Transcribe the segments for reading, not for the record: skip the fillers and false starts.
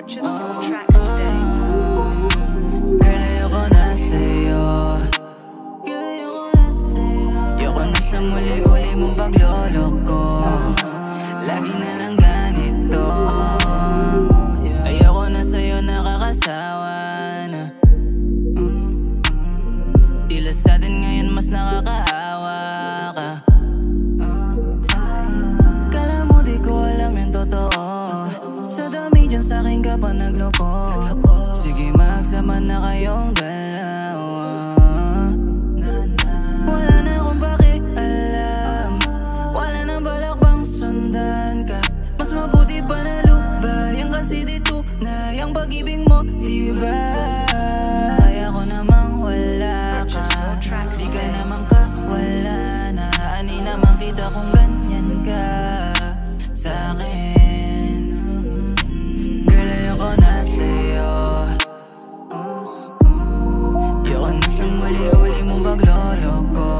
Purchase your tracks today. Girl, ayoko na sa'yo. Ayoko na sa muli-uli mong pagloloko. Lagi na lang ganito. Ayoko na sa'yo, nakakasawa na. Tila sa'tin ngayon mas nakakaawa ka. Kala mo di ko alam yung totoo. Sa dami dyan sa'kin ka pa nagloko. Sige, magsama na kayong dalawa. Wala na akong pakialam. Wala nang balak bang sundan ka. Mas mabuti pa na lubayan kasi di tunay ang pag-ibig mo, diba? Kaya ko namang wala ka. Di ka naman kawala na. Ani naman kita kung ganyan ka sa'kin. Girl, ayoko na sa'yo. Ayoko na sa muli-uli mong pagloloko.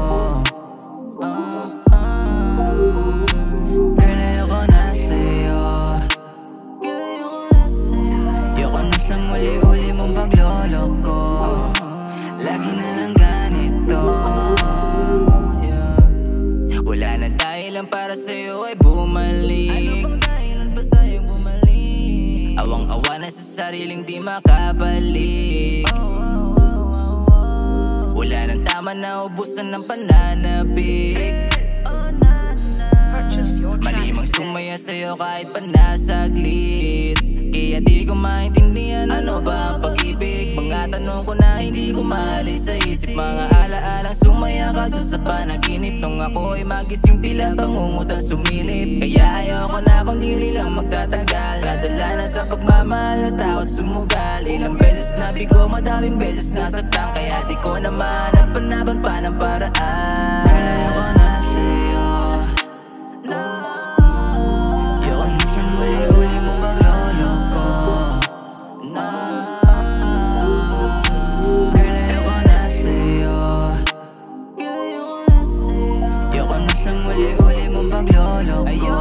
Girl, ayoko na sa'yo. Ayoko na sa muli-uli mong pagloloko. Lagi na lang ganito. Wala na dahilan para sa'yo ay bumalik. Ano bang dahilan pa sa'yo bumalik? Awang-awa na sa sariling di makabalik. Wala nang tama na ubusan ng pananabik. Purchase your tracks Malimang today. sumaya sa'yo kahit pa nasaglit. Kaya di ko maintindihan ano ba ang pag-ibig. Mga tanong ko na hindi ko maalis sa isip. Mga alaalang sumaya kaso sa panaginip. Nung ako'y magising tila bangungutan sumilip. Kaya ayoko na kung di lang magtatagal. Nadala na sa pagmamahal at takot sumugal. Ilang beses na bigo, madaming beses nasaktan. Kaya di ko na mahanap-hanapan pa ng paraan. Ayoko na sa'yo. Ayoko na sa muli-uli mong pagloloko. Girl, ayoko na sa'yo. Ayoko na sa muli-uli mong pagloloko.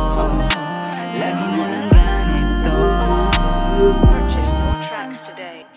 Lagi na lang ganito. Purchase your tracks today.